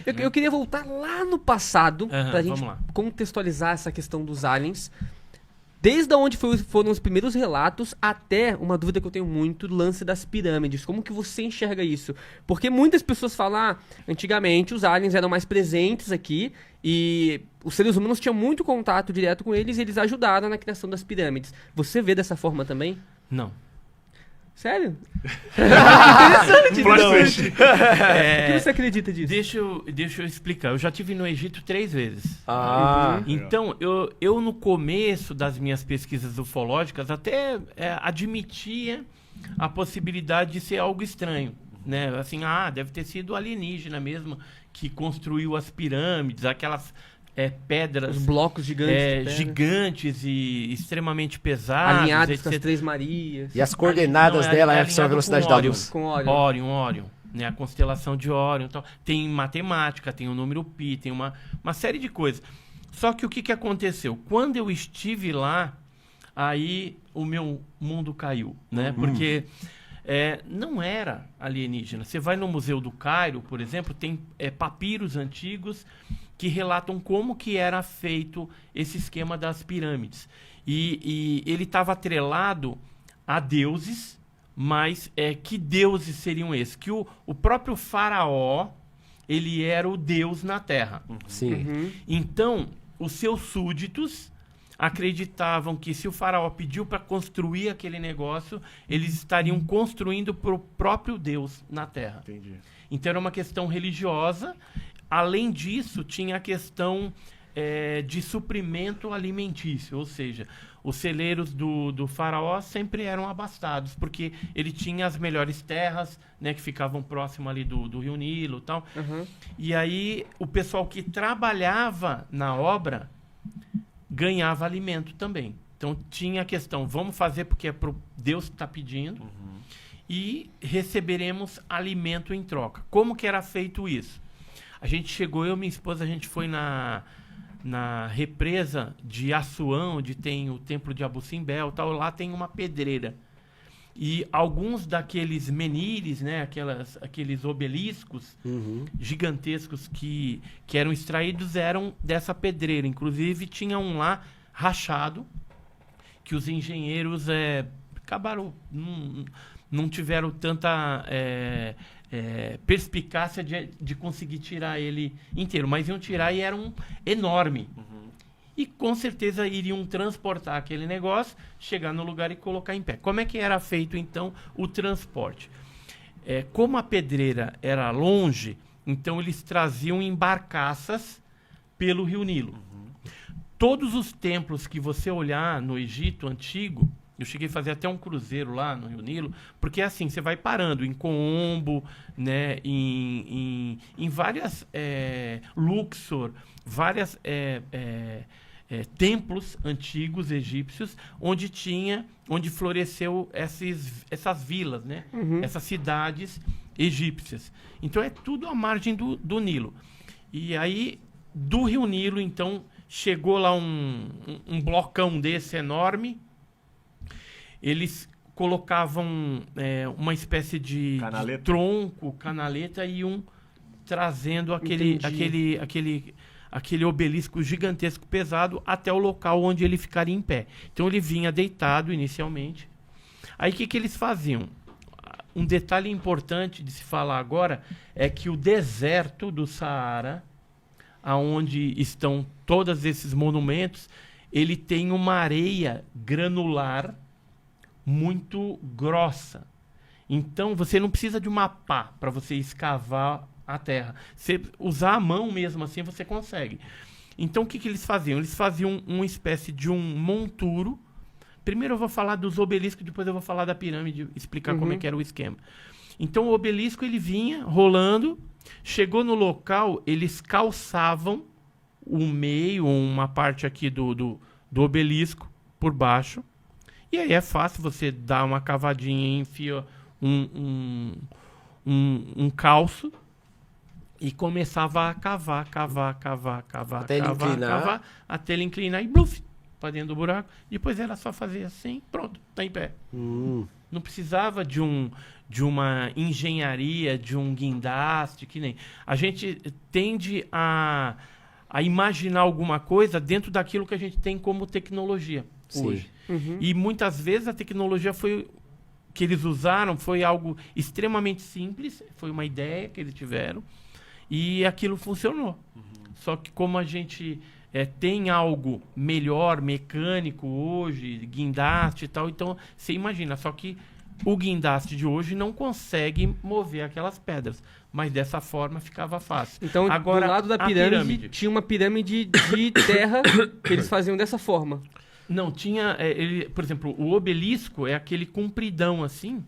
Eu queria voltar lá no passado, pra gente vamos lá. contextualizar essa questão dos aliens. Desde onde foram os primeiros relatos até uma dúvida que eu tenho muito, o lance das pirâmides. Como que você enxerga isso? Porque muitas pessoas falam, antigamente os aliens eram mais presentes aqui e os seres humanos tinham muito contato direto com eles e eles ajudaram na criação das pirâmides. Você vê dessa forma também? Não. Sério? Interessante. Plot twist. O que você acredita disso? Deixa eu explicar. Eu já estive no Egito 3 vezes. Então, eu no começo das minhas pesquisas ufológicas até admitia a possibilidade de ser algo estranho, né? Assim, deve ter sido alienígena mesmo que construiu as pirâmides, aquelas pedras... Os blocos gigantes. gigantes e extremamente pesados. Alinhados com as Três Marias. E as coordenadas dela são a velocidade da luz. Com Órion. Órion, né? A constelação de Órion. Então, tem matemática, tem o número pi, tem uma série de coisas. Só que o que aconteceu? Quando eu estive lá, aí o meu mundo caiu, né? Porque não era alienígena. Você vai no Museu do Cairo, por exemplo, tem papiros antigos que relatam como que era feito esse esquema das pirâmides. E ele estava atrelado a deuses, mas que deuses seriam esses? Que o próprio faraó, ele era o deus na Terra. Sim. Então, os seus súditos acreditavam que se o faraó pediu para construir aquele negócio, eles estariam construindo para o próprio Deus na Terra. Entendi. Então era uma questão religiosa. Além disso, tinha a questão de suprimento alimentício, ou seja, os celeiros do faraó sempre eram abastados, porque ele tinha as melhores terras, né, que ficavam próximo ali do Rio Nilo e tal. E aí o pessoal que trabalhava na obra ganhava alimento também. Então tinha a questão, vamos fazer porque é pro Deus que está pedindo, e receberemos alimento em troca. Como que era feito isso? A gente chegou, eu e minha esposa, a gente foi na represa de Assuã, onde tem o templo de Abu Simbel, tal, lá tem uma pedreira. E alguns daqueles menires, né, aqueles obeliscos gigantescos que eram extraídos eram dessa pedreira. Inclusive tinha um lá rachado, que os engenheiros acabaram, não tiveram tanta perspicácia de conseguir tirar ele inteiro, mas iam tirar e era um enorme. E com certeza iriam transportar aquele negócio, chegar no lugar e colocar em pé. Como é que era feito, então, o transporte? Como a pedreira era longe, então eles traziam em barcaças pelo Rio Nilo. Todos os templos que você olhar no Egito antigo, eu cheguei a fazer até um cruzeiro lá no Rio Nilo, porque assim, você vai parando em Coombo, né, em várias... Luxor, várias... templos antigos egípcios onde floresceu essas vilas, né? Essas cidades egípcias. Então é tudo à margem do Nilo. E aí do Rio Nilo, então, chegou lá um blocão desse enorme. Eles colocavam uma espécie de tronco, canaleta, e iam trazendo aquele obelisco gigantesco pesado até o local onde ele ficaria em pé. Então ele vinha deitado inicialmente. Aí o que eles faziam? Um detalhe importante de se falar agora é que o deserto do Saara, aonde estão todos esses monumentos, ele tem uma areia granular muito grossa. Então você não precisa de uma pá para você escavar a terra. Você usar a mão mesmo assim, você consegue. Então, o que eles faziam? Eles faziam uma espécie de um monturo. Primeiro eu vou falar dos obeliscos, depois eu vou falar da pirâmide, explicar como é que era o esquema. Então, o obelisco, ele vinha rolando, chegou no local, eles calçavam o meio, uma parte aqui do obelisco por baixo. E aí é fácil, você dar uma cavadinha e enfia um calço, e começava a cavar, até ele inclinar, até ele inclinar e bluf, para dentro do buraco. Depois era só fazer assim, pronto, tá em pé. Não precisava de uma engenharia, de um guindaste, que nem... A gente tende a imaginar alguma coisa dentro daquilo que a gente tem como tecnologia hoje. E muitas vezes a tecnologia que eles usaram foi algo extremamente simples, foi uma ideia que eles tiveram, e aquilo funcionou. Só que como a gente tem algo melhor, mecânico hoje, guindaste e tal, então você imagina, só que o guindaste de hoje não consegue mover aquelas pedras, mas dessa forma ficava fácil. Então, agora, do lado da pirâmide tinha uma pirâmide de terra que eles faziam dessa forma. Não, tinha... por exemplo, o obelisco é aquele compridão assim,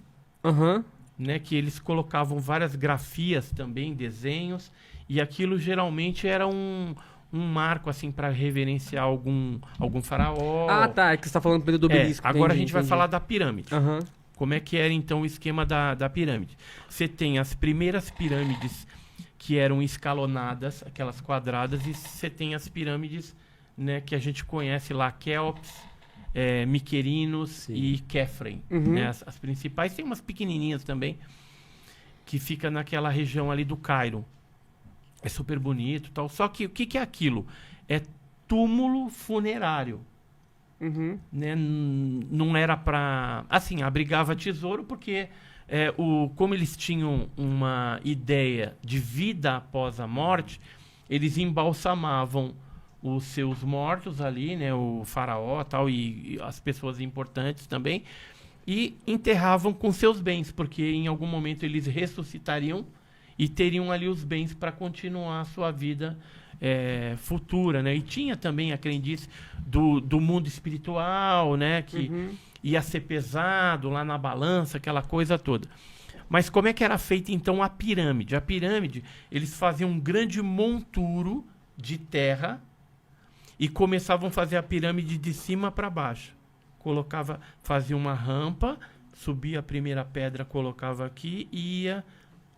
né, que eles colocavam várias grafias também, desenhos, e aquilo geralmente era um marco assim para reverenciar algum faraó. Ah, tá, é que você está falando primeiro do obelisco. Agora a gente vai falar da pirâmide. Como é que era então o esquema da pirâmide? Você tem as primeiras pirâmides que eram escalonadas, aquelas quadradas, e você tem as pirâmides, né, que a gente conhece lá, Quéops, Miquerinos e Quéfren. Né, as principais. Tem umas pequenininhas também, que fica naquela região ali do Cairo. É super bonito e tal. Só que o que é aquilo? É túmulo funerário. Né? Não era para... Assim, abrigava tesouro porque como eles tinham uma ideia de vida após a morte, eles embalsamavam os seus mortos ali, né? O faraó tal, e as pessoas importantes também, e enterravam com seus bens, porque em algum momento eles ressuscitariam e teriam ali os bens para continuar a sua vida futura, né? E tinha também a crendice do mundo espiritual, né? Que ia ser pesado lá na balança, aquela coisa toda. Mas como é que era feita então a pirâmide? A pirâmide, eles faziam um grande monturo de terra e começavam a fazer a pirâmide de cima para baixo. Fazia uma rampa, subia a primeira pedra, colocava aqui e ia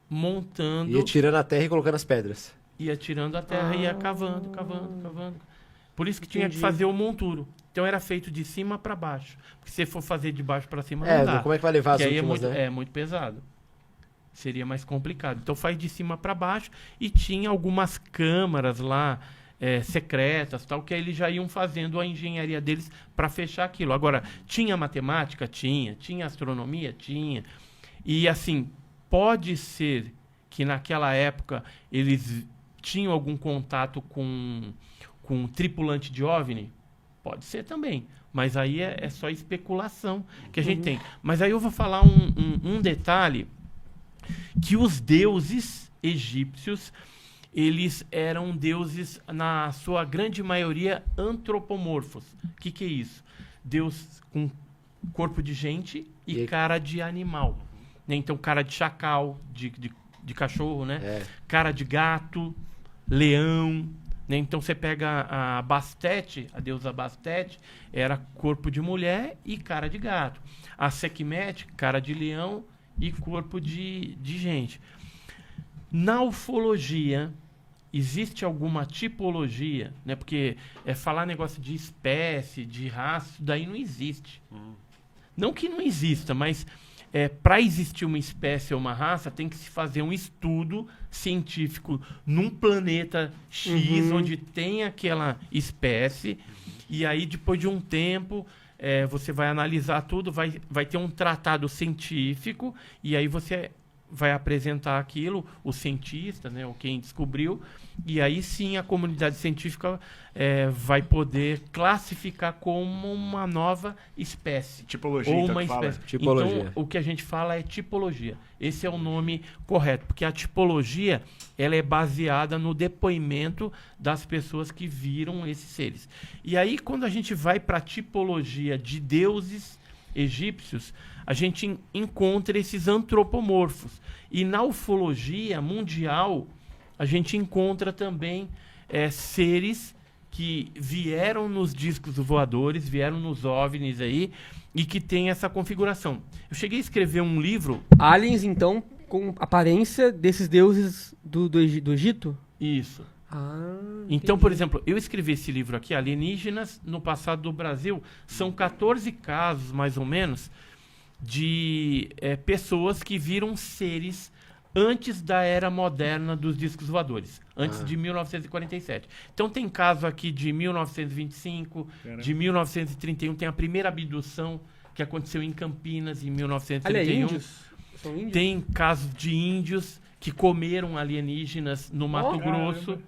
montando... Ia tirando a terra e colocando as pedras. Ia tirando a terra e ia cavando. Por isso que tinha que fazer o monturo. Então era feito de cima para baixo. Porque se for fazer de baixo para cima, não dá. Como é que vai levar as últimas, né? É muito pesado. Seria mais complicado. Então faz de cima para baixo, e tinha algumas câmaras lá, secretas, tal, que aí eles já iam fazendo a engenharia deles para fechar aquilo. Agora, tinha matemática? Tinha astronomia? Tinha. E assim, pode ser que naquela época eles tinham algum contato com um tripulante de OVNI? Pode ser também. Mas aí é só especulação que a gente tem. Mas aí eu vou falar um detalhe, que os deuses egípcios, eles eram deuses, na sua grande maioria, antropomorfos. O que é isso? Deus com corpo de gente e cara de animal. Né? Então, cara de chacal, de cachorro, né? Cara de gato, leão. Né? Então, você pega a Bastet, a deusa Bastet, era corpo de mulher e cara de gato. A Sekhmet, cara de leão e corpo de gente. Na ufologia, existe alguma tipologia, né? Porque falar negócio de espécie, de raça, isso daí não existe. Não que não exista, mas para existir uma espécie ou uma raça, tem que se fazer um estudo científico num planeta X, onde tem aquela espécie, e aí depois de um tempo você vai analisar tudo, vai ter um tratado científico, e aí você vai apresentar aquilo, o cientista, né, ou quem descobriu, e aí sim a comunidade científica vai poder classificar como uma nova espécie. Tipologia, ou então, uma espécie. Então, o que a gente fala é tipologia. Esse é o nome correto, porque a tipologia ela é baseada no depoimento das pessoas que viram esses seres. E aí, quando a gente vai para a tipologia de deuses egípcios, a gente encontra esses antropomorfos. E na ufologia mundial, a gente encontra também seres que vieram nos discos voadores, vieram nos OVNIs aí, e que tem essa configuração. Eu cheguei a escrever um livro... Aliens, então, com aparência desses deuses do Egito? Isso. Então, por exemplo, eu escrevi esse livro aqui, Alienígenas no Passado do Brasil. São 14 casos, mais ou menos, de pessoas que viram seres antes da era moderna dos discos voadores, antes de 1947. Então tem caso aqui de 1925, de 1931, tem a primeira abdução que aconteceu em Campinas em 1931. índios? São índios? Tem casos de índios que comeram alienígenas no Mato Grosso. Caramba.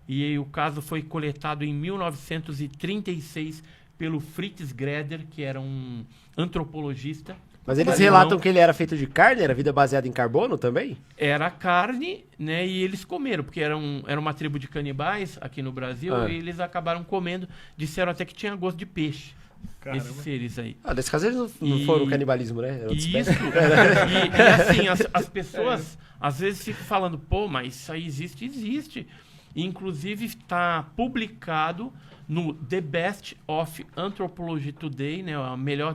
E aí o caso foi coletado em 1936 pelo Fritz Greder, que era um antropologista. Mas eles Alemão. relatam que ele era feito de carne, era vida baseada em carbono também? Era carne, né? E eles comeram, porque era uma tribo de canibais aqui no Brasil, e eles acabaram comendo. Disseram até que tinha gosto de peixe, Caramba. esses seres aí. Ah, nesse caso eles não E- foram canibalismo, né? Era outra Isso. espécie. E assim, as pessoas às vezes ficam falando, pô, mas isso aí existe, existe. E, inclusive está publicado no The Best of Anthropology Today, né, a melhor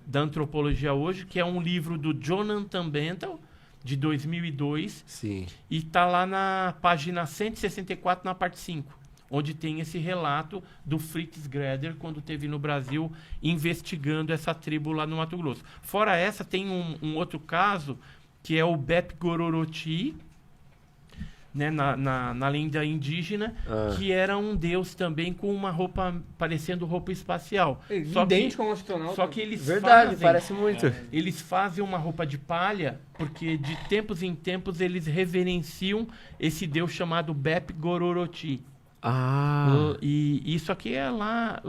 da antropologia hoje, que é um livro do Jonathan Bentel, de 2002, Sim. e está lá na página 164, na parte 5, onde tem esse relato do Fritz Greder, quando esteve no Brasil investigando essa tribo lá no Mato Grosso. Fora essa, tem um outro caso, que é o Bep Gororoti, né, na lenda indígena, que era um deus também com uma roupa, parecendo roupa espacial. Idêntico a um astronauta. Só que eles Verdade, fazem... parece muito. Eles fazem uma roupa de palha, porque de tempos em tempos eles reverenciam esse deus chamado Bep Gororoti. E isso aqui é lá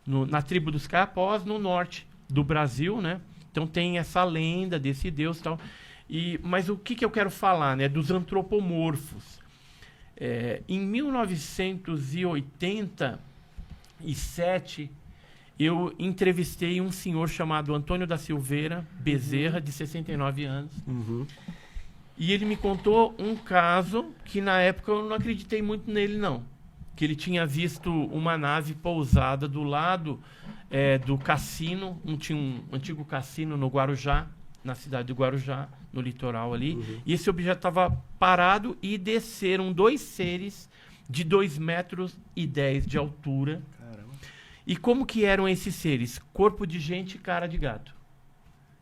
na tribo dos Caiapós, no norte do Brasil, né? Então tem essa lenda desse deus e tal. Mas o que eu quero falar, né? Dos antropomorfos. Em 1987, eu entrevistei um senhor chamado Antônio da Silveira Bezerra, de 69 anos. E ele me contou um caso que, na época, eu não acreditei muito nele, não. Que ele tinha visto uma nave pousada do lado do cassino. Tinha um antigo cassino no Guarujá, na cidade de Guarujá, no litoral ali. E esse objeto estava parado e desceram 2 seres de 2,10 metros de altura. Caramba. E como que eram esses seres? Corpo de gente e cara de gato.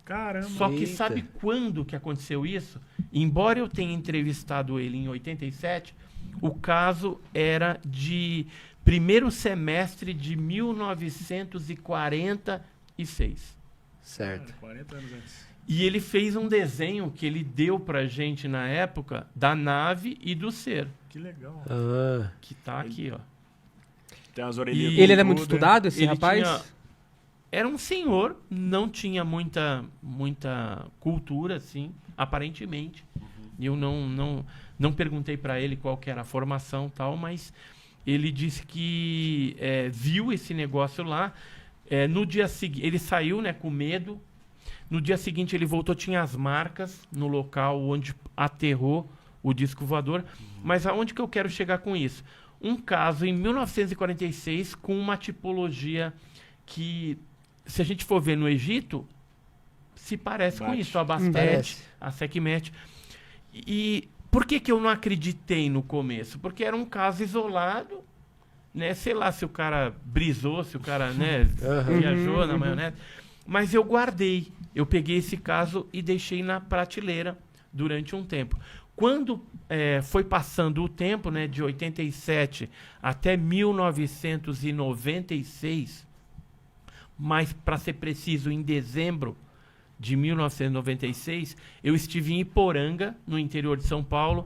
Caramba. Só que Eita. sabe quando que aconteceu isso? Embora eu tenha entrevistado ele em 87, o caso era de primeiro semestre de 1946. Certo. 40 anos antes. E ele fez um desenho que ele deu pra gente na época da nave e do ser, Que legal. que tá aqui, ó. Tem umas orelhinhas. E com Ele era muito tudo, estudado, esse Ele rapaz? tinha- Era um senhor, não tinha muita cultura, assim, aparentemente. Eu não perguntei para ele qual que era a formação e tal, mas ele disse que viu esse negócio lá. No dia seguinte, ele saiu, né, com medo. No dia seguinte ele voltou, tinha as marcas no local onde aterrou o disco voador. Mas aonde que eu quero chegar com isso? Um caso em 1946 com uma tipologia que, se a gente for ver no Egito, se parece com Bate. isso, a Bastet, Parece. a Sekhmet. E por que eu não acreditei no começo? Porque era um caso isolado, né? Sei lá se o cara brisou, se o cara, né, viajou na maionese. Mas eu guardei. Eu peguei esse caso e deixei na prateleira durante um tempo. Quando foi passando o tempo, né, de 87 até 1996, mas para ser preciso, em dezembro de 1996, eu estive em Iporanga, no interior de São Paulo,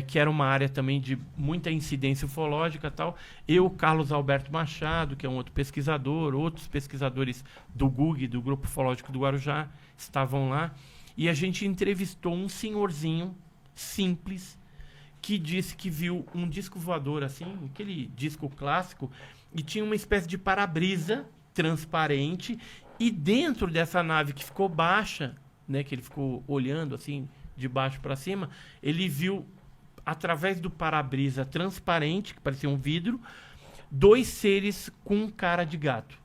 que era uma área também de muita incidência ufológica e tal. Eu, Carlos Alberto Machado, que é um outro pesquisador, outros pesquisadores do GUG, do Grupo Ufológico do Guarujá, estavam lá. E a gente entrevistou um senhorzinho simples que disse que viu um disco voador, assim, aquele disco clássico, e tinha uma espécie de para-brisa transparente, e dentro dessa nave que ficou baixa, né, que ele ficou olhando assim de baixo para cima, ele viu através do para-brisa transparente, que parecia um vidro, 2 seres com cara de gato.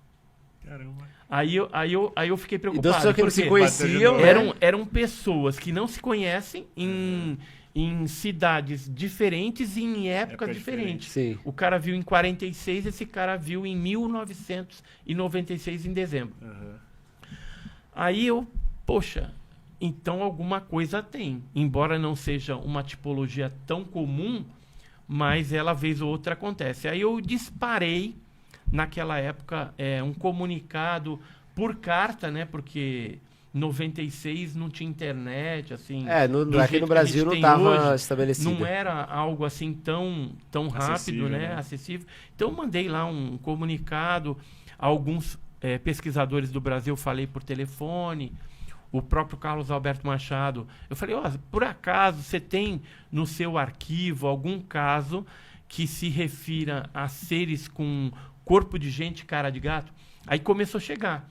Caramba. Aí eu fiquei E preocupado. duas pessoas que não se porque conheciam, né? eram pessoas que não se conhecem em cidades diferentes e em épocas Época diferentes. Sim. O cara viu em 46, esse cara viu em 1996, em dezembro. Aham. Aí eu, poxa, então alguma coisa tem. Embora não seja uma tipologia tão comum, mas ela vez ou outra acontece. Aí eu disparei, naquela época, um comunicado por carta, né? Porque 96 não tinha internet, assim. Aqui do jeito no que a Brasil gente não tem estava hoje. estabelecido. Não era algo assim tão rápido, Acessível, né? né? Acessível. Então eu mandei lá um comunicado a alguns pesquisadores do Brasil, falei por telefone, o próprio Carlos Alberto Machado. Eu falei, por acaso você tem no seu arquivo algum caso que se refira a seres com corpo de gente, cara de gato? Aí começou a chegar.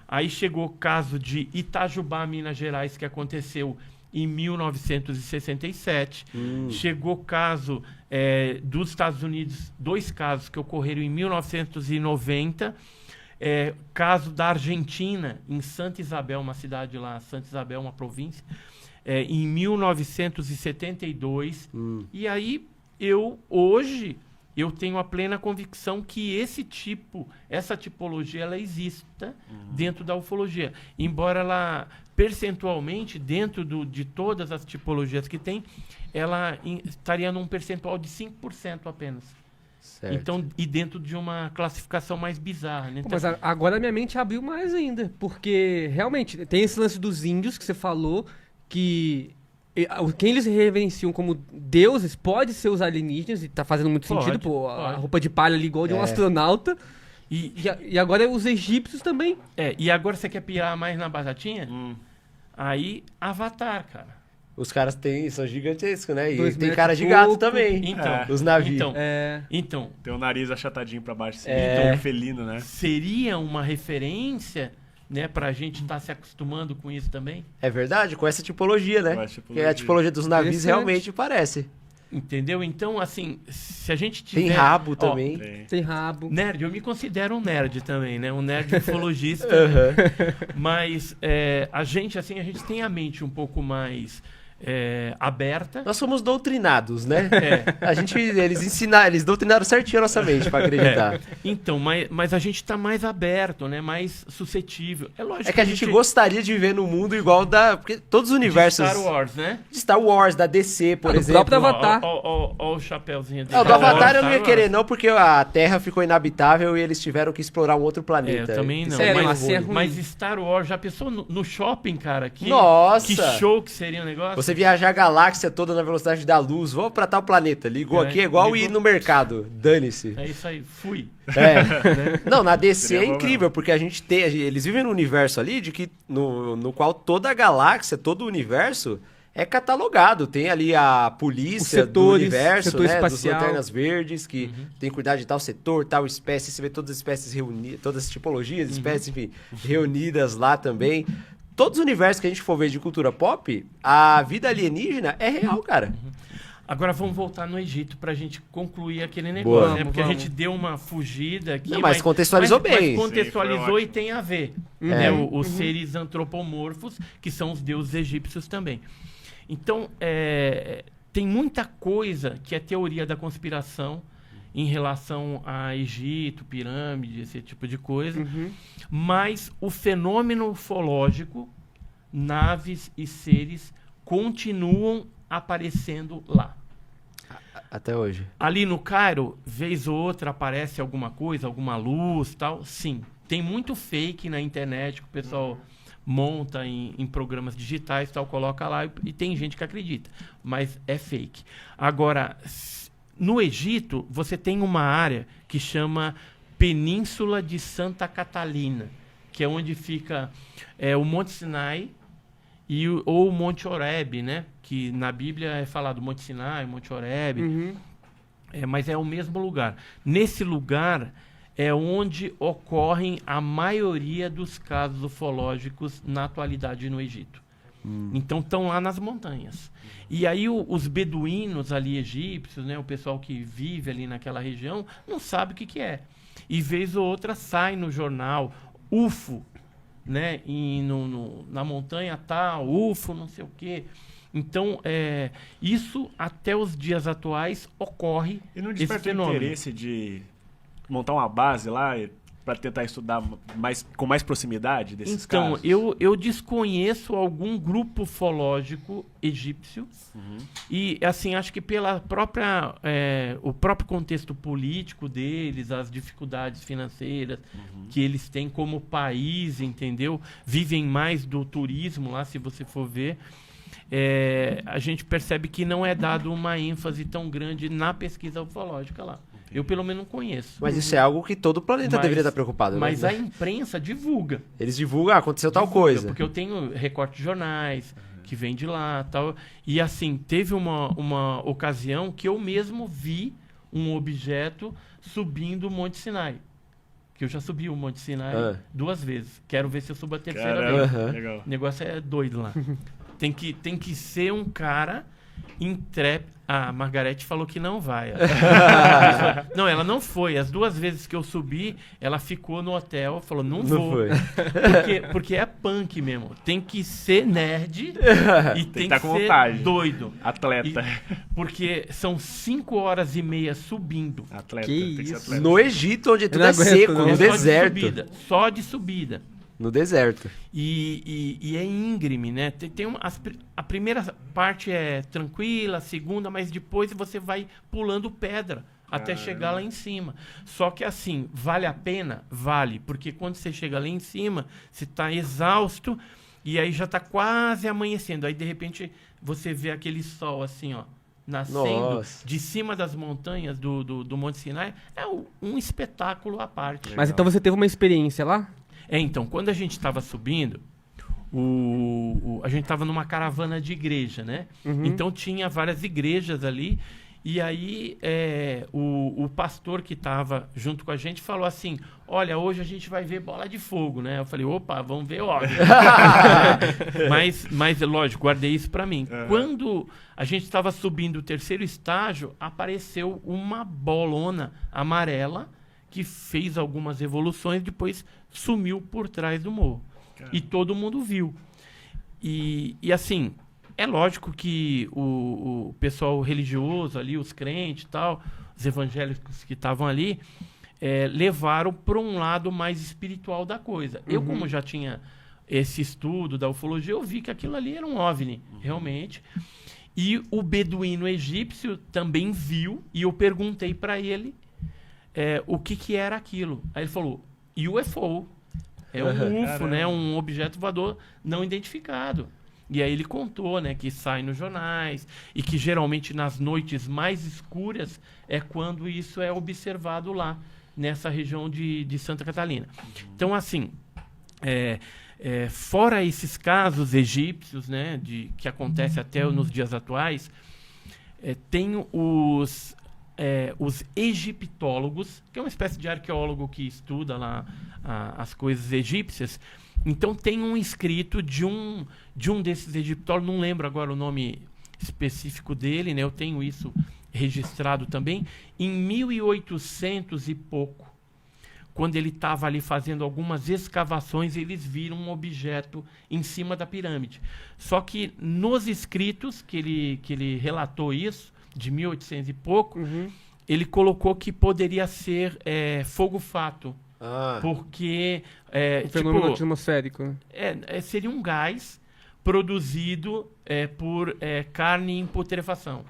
Aí chegou o caso de Itajubá, Minas Gerais, que aconteceu em 1967. Chegou o caso dos Estados Unidos, 2 casos que ocorreram em 1990. Caso da Argentina, em Santa Isabel, uma cidade lá, Santa Isabel, uma província, em 1972. E aí, hoje, eu tenho a plena convicção que essa tipologia, ela exista dentro da ufologia. Embora ela, percentualmente, dentro de todas as tipologias que tem, ela estaria num percentual de 5% apenas. Certo. Então, e dentro de uma classificação mais bizarra, né? Pô, Então, mas agora minha mente abriu mais ainda, porque realmente tem esse lance dos índios que você falou, que quem eles reverenciam como deuses pode ser os alienígenas, e tá fazendo muito Pode, sentido, pô, a pode. roupa de palha ali igual de um astronauta, e agora os egípcios também. e agora você quer pirar mais na batatinha? Aí, Avatar, cara. Os caras são gigantescos, né? E 2 tem metros cara e de gato pouco. também. Então, Os navios. Então, Tem o nariz achatadinho pra baixo, assim, É. felino, né? seria uma referência, né, pra gente estar se acostumando com isso também? É verdade, com essa tipologia, né? Com essa Porque a tipologia dos navios Interessante. realmente parece. Entendeu? Então, assim, se a gente tiver... Tem rabo Ó, também. Tem rabo. Nerd, eu me considero um nerd também, né? Um nerd ufologista. Aham. Mas a gente tem a mente um pouco mais aberta. Nós somos doutrinados, né? É. Eles doutrinaram certinho a nossa mente pra acreditar. Então, mas a gente tá mais aberto, né? Mais suscetível. É lógico É que a gente gostaria de viver num mundo igual porque todos os universos. Star Wars, né? De Star Wars, da DC, por do exemplo. próprio Avatar. Ó o chapéuzinho dele. Não, do Avatar eu não ia Star querer Wars. não, porque a Terra ficou inabitável e eles tiveram que explorar um outro planeta. Eu também não. Isso Sério, meio mas ruim. é ruim. Mas Star Wars, já pensou no shopping, cara? Nossa! Que show que seria o negócio? Você viajar a galáxia toda na velocidade da luz, vamos pra tal planeta. Ligou aqui, é igual ir no mercado. Dane-se. É isso aí, fui. Não, na DC Seria é bom incrível, porque eles vivem num universo ali no qual toda a galáxia, todo o universo é catalogado. Tem ali a polícia Os do setores, universo, setor né? Dos espacial. Lanternas Verdes, que tem que cuidar de tal setor, tal espécie. Você vê todas as espécies reunidas, todas as tipologias, espécies, enfim, reunidas lá também. Todos os universos que a gente for ver de cultura pop, a vida alienígena é real, cara. Agora vamos voltar no Egito pra gente concluir aquele Boa. negócio, né? Porque Vamos. a gente deu uma fugida aqui. Não, mas contextualizou bem. Mas contextualizou Sim, e tem a ver. É. Né? Os seres antropomorfos, que são os deuses egípcios também. Então, tem muita coisa que é teoria da conspiração em relação a Egito, pirâmide, esse tipo de coisa. Mas o fenômeno ufológico, naves e seres, continuam aparecendo lá. Até hoje. Ali no Cairo, vez ou outra aparece alguma coisa, alguma luz, tal. Sim, tem muito fake na internet que o pessoal monta em programas digitais, tal, coloca lá e tem gente que acredita, mas é fake. Agora, no Egito, você tem uma área que chama Península de Santa Catalina, que é onde fica o Monte Sinai ou o Monte Horebe, né? Que na Bíblia é falado Monte Sinai, Monte Horebe, mas é o mesmo lugar. Nesse lugar é onde ocorrem a maioria dos casos ufológicos na atualidade no Egito. Então estão lá nas montanhas. E aí os beduínos ali egípcios, né, o pessoal que vive ali naquela região, não sabe o que é. E vez ou outra sai no jornal UFO, né, na montanha tal, UFO, não sei o quê. Então, isso até os dias atuais ocorre E não esse desperta o fenômeno. interesse de montar uma base lá para tentar estudar com mais proximidade desses Então, casos? eu desconheço algum grupo ufológico egípcio e, assim, acho que pela própria, o próprio contexto político deles, as dificuldades financeiras que eles têm como país, entendeu? Vivem mais do turismo lá, se você for ver. A gente percebe que não é dado uma ênfase tão grande na pesquisa ufológica lá. Eu, pelo menos, não conheço. Mas isso é algo que todo o planeta deveria estar preocupado, Mas né? a imprensa divulga. Eles divulgam, aconteceu tal Divulga, coisa. Porque eu tenho recorte de jornais que vem de lá tal. E assim, teve uma ocasião que eu mesmo vi um objeto subindo o Monte Sinai. Que eu já subi o Monte Sinai 2 vezes. Quero ver se eu subo a terceira vez. Caramba, legal. O negócio é doido lá. Tem que ser um cara intrépido. A Margarete falou que não vai. Não, ela não foi. As 2 vezes que eu subi, ela ficou no hotel, falou, não vou. foi. Porque é punk mesmo. Tem que ser nerd e tem tá que com ser vontade. doido. Atleta. Porque são 5 horas e meia subindo. Atleta. Que tem que ser isso. atleta. No Egito, onde tudo não é aguento, seco, não. no É deserto. Só de subida. No deserto. E é íngreme, né? Tem a primeira parte é tranquila, a segunda, mas depois você vai pulando pedra até chegar lá em cima. Só que assim, vale a pena? Vale, porque quando você chega lá em cima, você está exausto e aí já está quase amanhecendo. Aí de repente você vê aquele sol assim, ó, nascendo Nossa. de cima das montanhas do Monte Sinai. É um espetáculo à parte. Mas então você teve uma experiência lá? Então, quando a gente estava subindo, a gente estava numa caravana de igreja, né? Então tinha várias igrejas ali. E aí o pastor que estava junto com a gente falou assim, olha, hoje a gente vai ver bola de fogo, né? Eu falei, opa, vamos ver óbvio. mas, lógico, guardei isso para mim. Quando a gente estava subindo o 3º estágio, apareceu uma bolona amarela que fez algumas evoluções, depois sumiu por trás do morro. E todo mundo viu. E assim, é lógico que o pessoal religioso ali, os crentes e tal, os evangélicos que estavam ali, levaram para um lado mais espiritual da coisa. Eu, como já tinha esse estudo da ufologia, eu vi que aquilo ali era um OVNI, realmente. E o beduíno egípcio também viu, e eu perguntei para ele o que era aquilo. Aí ele falou, UFO. É um UFO, né? Um objeto voador não identificado. E aí ele contou, né, que sai nos jornais e que geralmente nas noites mais escuras é quando isso é observado lá, nessa região de Santa Catarina. Então, assim, fora esses casos egípcios, né, que acontece até nos dias atuais, tem os egiptólogos, que é uma espécie de arqueólogo que estuda lá as coisas egípcias. Então tem um escrito de um desses egiptólogos, não lembro agora o nome específico dele, né? Eu tenho isso registrado também, em 1800 e pouco, quando ele estava ali fazendo algumas escavações, eles viram um objeto em cima da pirâmide. Só que nos escritos que ele relatou isso, de 1800 e pouco, ele colocou que poderia ser fogo-fato. Porque Fenômeno atmosférico. Né? Seria um gás produzido por carne em putrefação.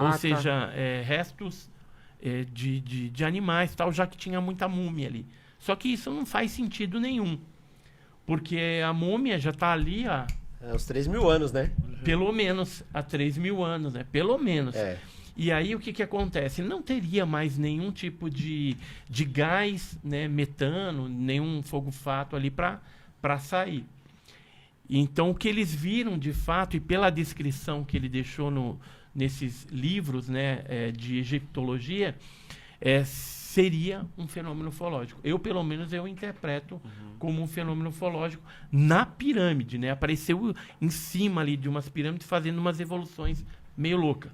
Ou seja, restos de animais, tal, já que tinha muita múmia ali. Só que isso não faz sentido nenhum. Porque a múmia já está ali há uns 3.000 anos, né? pelo menos há 3.000 anos, né? Pelo menos. E aí o que acontece? Não teria mais nenhum tipo de gás, né, metano, nenhum fogo-fato ali para sair. Então o que eles viram de fato, e pela descrição que ele deixou nesses livros, né, de egiptologia, seria um fenômeno ufológico. Eu, pelo menos, eu interpreto como um fenômeno ufológico na pirâmide, né? Apareceu em cima ali de umas pirâmides fazendo umas evoluções meio loucas.